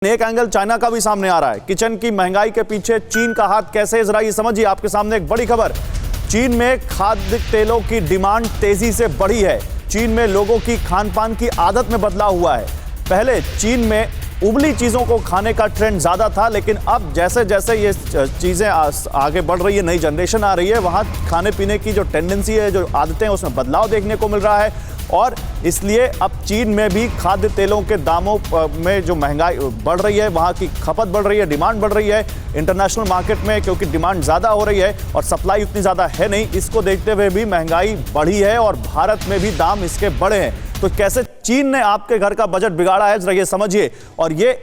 एक angle China का भी सामने आ रहा है। किचन की महंगाई के पीछे चीन का हाथ कैसे है, जरा ये समझिए। आपके सामने एक बड़ी खबर, चीन में खाद्य तेलों की डिमांड तेजी से बढ़ी है। चीन में लोगों की खान पान की आदत में बदलाव हुआ है। पहले चीन में उबली चीजों को खाने का ट्रेंड ज्यादा था, लेकिन अब जैसे जैसे ये चीजें आगे बढ़ रही है, नई जनरेशन आ रही है, वहां खाने पीने की जो टेंडेंसी है, जो आदतें हैं, उसमें बदलाव देखने को मिल रहा है। और इसलिए अब चीन में भी खाद्य तेलों के दामों में जो महंगाई बढ़ रही है, वहाँ की खपत बढ़ रही है, डिमांड बढ़ रही है इंटरनेशनल मार्केट में, क्योंकि डिमांड ज़्यादा हो रही है और सप्लाई उतनी ज़्यादा है नहीं। इसको देखते हुए भी महंगाई बढ़ी है और भारत में भी दाम इसके बढ़े हैं। तो कैसे चीन ने आपके घर का बजट बिगाड़ा है, जरा ये समझिए। और ये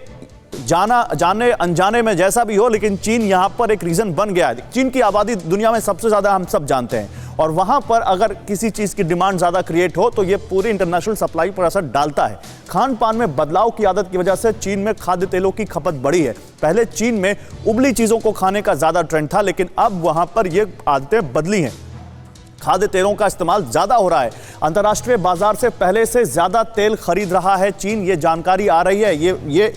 जाने अनजाने में जैसा भी हो, लेकिन चीन यहाँ पर एक रीजन बन गया है। चीन की आबादी दुनिया में सबसे ज़्यादा हम सब जानते हैं, और वहां पर अगर किसी चीज की डिमांड ज्यादा क्रिएट हो तो ये पूरी इंटरनेशनल सप्लाई पर असर डालता है। खान पान में बदलाव की आदत की वजह से चीन में खाद्य तेलों की खपत बढ़ी है। पहले चीन में उबली चीजों को खाने का ज्यादा ट्रेंड था, लेकिन अब वहां पर ये आदतें बदली हैं। खाद्य तेलों का इस्तेमाल ज्यादा हो रहा है। अंतर्राष्ट्रीय बाजार से पहले से ज्यादा तेल खरीद रहा है चीन, ये जानकारी आ रही है। ये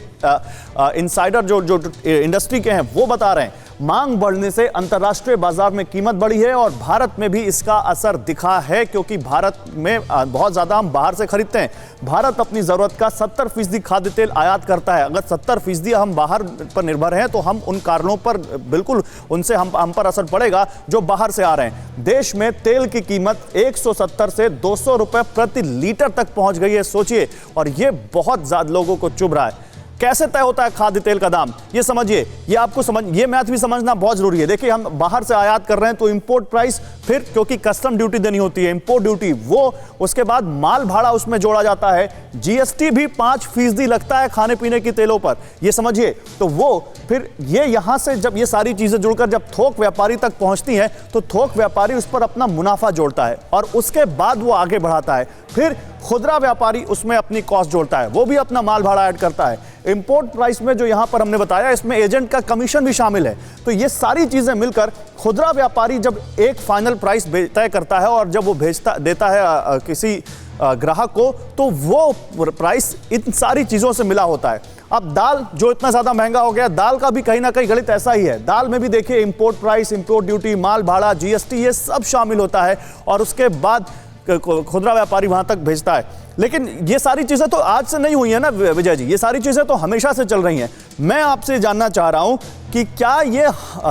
इनसाइडर जो इंडस्ट्री के हैं वो बता रहे हैं। मांग बढ़ने से अंतर्राष्ट्रीय बाजार में कीमत बढ़ी है और भारत में भी इसका असर दिखा है, क्योंकि भारत में बहुत ज्यादा हम बाहर से खरीदते हैं। भारत अपनी जरूरत का 70% खाद्य तेल आयात करता है। अगर 70% हम बाहर पर निर्भर हैं तो हम उन कारणों पर बिल्कुल उनसे हम पर असर पड़ेगा जो बाहर से आ रहे हैं। देश में तेल की कीमत 170 से 200 रुपए प्रति लीटर तक पहुंच गई है, सोचिए। और ये बहुत ज्यादा लोगों को चुभ रहा है। कैसे तय होता है खाद्य तेल का दाम, ये समझिए। ये मैथ भी समझना बहुत जरूरी है। देखिए, हम बाहर से आयात कर रहे हैं तो इंपोर्ट प्राइस, फिर क्योंकि कस्टम ड्यूटी देनी होती है, इंपोर्ट ड्यूटी, वो उसके बाद माल भाड़ा उसमें जोड़ा जाता है। जीएसटी भी 5% लगता है खाने पीने की तेलों पर, ये समझिए। तो वो फिर ये यहां से जब ये सारी चीजें जुड़कर जब थोक व्यापारी तक पहुंचती हैं तो थोक व्यापारी उस पर अपना मुनाफा जोड़ता है और उसके बाद वो आगे बढ़ाता है। फिर खुदरा व्यापारी उसमें अपनी कॉस्ट जोड़ता है, वो भी अपना माल भाड़ा ऐड करता है। इंपोर्ट प्राइस में जो यहां पर हमने बताया, इसमें एजेंट का कमीशन भी शामिल है। तो ये सारी चीजें मिलकर खुदरा व्यापारी जब एक फाइनल प्राइस तय करता है और जब वो देता है किसी ग्राहक को, तो वो प्राइस इन सारी चीजों से मिला होता है। अब दाल जो इतना ज्यादा महंगा हो गया, दाल का भी कहीं ना कहीं गणित ऐसा ही है। दाल में भी देखिए इंपोर्ट प्राइस, इंपोर्ट ड्यूटी, माल भाड़ा, जीएसटी, ये सब शामिल होता है और उसके बाद खुदरा व्यापारी वहां तक भेजता है। लेकिन ये सारी चीजें तो आज से नहीं हुई है ना विजय जी, ये सारी चीजें तो हमेशा से चल रही हैं। मैं आपसे जानना चाह रहा हूं कि क्या ये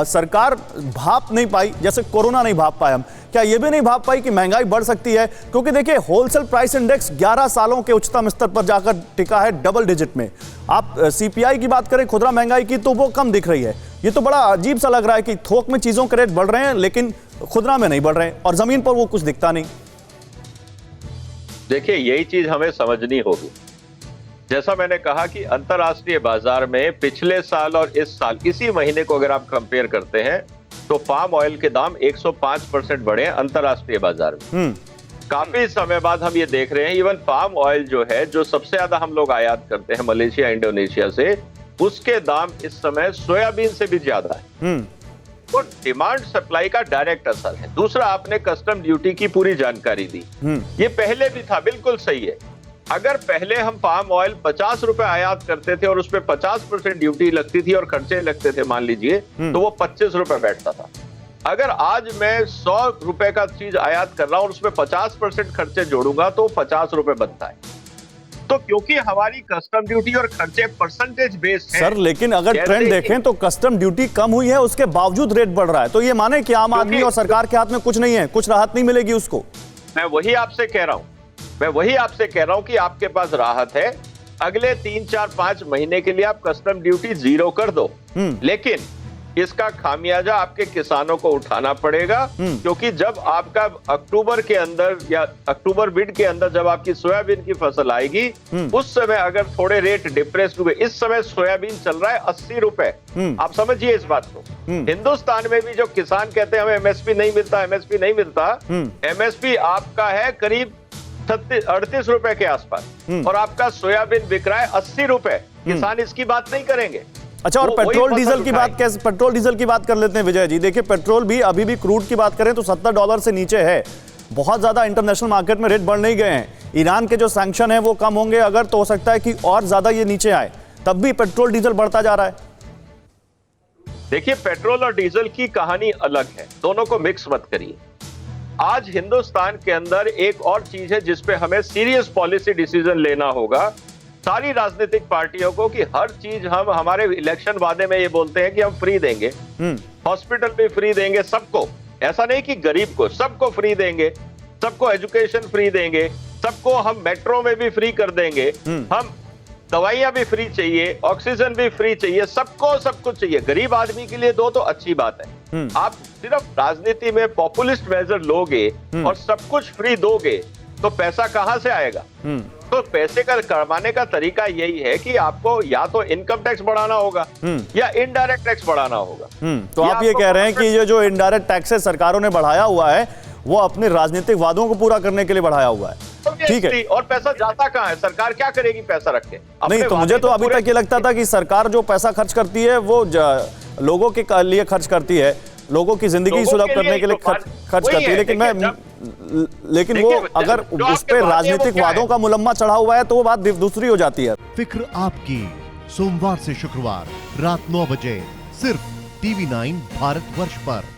सरकार भाप नहीं पाई, जैसे कोरोना नहीं भाप पाए हम, क्या ये भी नहीं भाप पाई कि महंगाई बढ़ सकती है? क्योंकि देखिए, होलसेल प्राइस इंडेक्स 11 सालों के उच्चतम स्तर पर जाकर टिका है, डबल डिजिट में। आप सीपीआई की बात करें खुदरा महंगाई की, तो वो कम दिख रही है। ये तो बड़ा अजीब सा लग रहा है कि थोक में चीजों के रेट बढ़ रहे हैं लेकिन खुदरा में नहीं बढ़ रहे हैं और जमीन पर वो कुछ दिखता नहीं। देखिए, यही चीज हमें समझनी होगी। जैसा मैंने कहा कि अंतर्राष्ट्रीय बाजार में पिछले साल और इस साल इसी महीने को अगर आप कंपेयर करते हैं तो पाम ऑयल के दाम 105% बढ़े हैं अंतर्राष्ट्रीय बाजार में। काफी समय बाद हम ये देख रहे हैं, इवन पाम ऑयल जो है, जो सबसे ज्यादा हम लोग आयात करते हैं मलेशिया, इंडोनेशिया से, उसके दाम इस समय सोयाबीन से भी ज्यादा है। तो डिमांड सप्लाई का डायरेक्ट असर है। दूसरा, आपने कस्टम ड्यूटी की पूरी जानकारी दी, ये पहले भी था, बिल्कुल सही है। अगर पहले हम पाम ऑयल 50 रुपए आयात करते थे और उसपे 50% ड्यूटी लगती थी और खर्चे लगते थे, मान लीजिए, तो वो 25 रुपए बैठता था। अगर आज मैं 100 रुपए का चीज आयात कर रहा हूं और उसमें 50% खर्चे जोड़ूंगा तो 50 रुपए बनता है। तो क्योंकि हमारी कस्टम ड्यूटी और खर्चे परसेंटेज बेस्ड है। सर, लेकिन अगर ट्रेंड देखें तो कस्टम ड्यूटी कम हुई है, उसके बावजूद रेट बढ़ रहा है। तो ये माने कि आम आदमी और सरकार के हाथ में कुछ नहीं है, कुछ राहत नहीं मिलेगी उसको। मैं वही आपसे कह रहा हूं कि आपके पास राहत है। अगले 3, 4, 5 महीने के लिए आप कस्टम ड्यूटी 0 कर दो, लेकिन इसका खामियाजा आपके किसानों को उठाना पड़ेगा। क्योंकि जब आपका अक्टूबर के अंदर या अक्टूबर मिड के अंदर जब आपकी सोयाबीन की फसल आएगी, उस समय अगर थोड़े रेट डिप्रेस हुए, इस समय सोयाबीन चल रहा है 80 रुपए, आप समझिए इस बात को। हिंदुस्तान में भी जो किसान कहते हैं हमें एमएसपी नहीं मिलता, एमएसपी नहीं मिलता, एमएसपी आपका है करीब 38 रुपए के आसपास और आपका सोयाबीन बिक रहा है 80 रुपए। किसान इसकी बात नहीं करेंगे। अच्छा, और पेट्रोल डीजल की बात कैसे, पेट्रोल डीजल की बात कर लेते हैं विजय जी। देखिए, पेट्रोल भी अभी भी क्रूड की बात करें तो $70 से नीचे है। बहुत ज्यादा इंटरनेशनल मार्केट में रेट बढ़ नहीं गए हैं। ईरान के जो सैंक्शन है वो कम होंगे अगर, तो हो सकता है कि और ज्यादा ये नीचे आए। तब भी पेट्रोल डीजल बढ़ता जा रहा है। देखिए, पेट्रोल और डीजल की कहानी अलग है, दोनों को मिक्स मत करिए। आज हिंदुस्तान के अंदर एक और चीज है जिसपे हमें सीरियस पॉलिसी डिसीजन लेना होगा, सारी राजनीतिक पार्टियों को, कि हर चीज हम हमारे इलेक्शन वादे में ये बोलते हैं कि हम फ्री देंगे, हॉस्पिटल भी फ्री देंगे सबको, ऐसा नहीं कि गरीब को, सबको फ्री देंगे, सबको एजुकेशन फ्री देंगे, सबको हम मेट्रो में भी फ्री कर देंगे, हम दवाइयां भी फ्री चाहिए, ऑक्सीजन भी फ्री चाहिए, सबको सब कुछ चाहिए। गरीब आदमी के लिए दो तो अच्छी बात है। आप सिर्फ राजनीति में पॉपुलिस्ट मेजर लोगे और सब कुछ फ्री दोगे तो पैसा कहां से आएगा? तो पैसे का कमाने का तरीका यही है कि आपको या तो इनकम टैक्स बढ़ाना होगा या इनडायरेक्ट टैक्स बढ़ाना होगा। तो आप ये कह रहे हैं कि ये जो इनडायरेक्ट टैक्सेस सरकारों ने बढ़ाया हुआ है वो अपने राजनीतिक वादों को पूरा करने के लिए बढ़ाया हुआ है। ठीक है, और पैसा जाता कहां है? सरकार क्या करेगी पैसा रख के? नहीं, तो मुझे तो अभी तक ये लगता था कि सरकार जो पैसा खर्च करती है वो लोगों के लिए खर्च करती है, लोगों की जिंदगी सुलभ करने के लिए खर्च करती है, लेकिन वो अगर उस पर राजनीतिक वादों का मुलम्मा चढ़ा हुआ है तो वो बात दूसरी हो जाती है। फिक्र आपकी, सोमवार से शुक्रवार रात 9 बजे सिर्फ TV9 भारतवर्ष पर।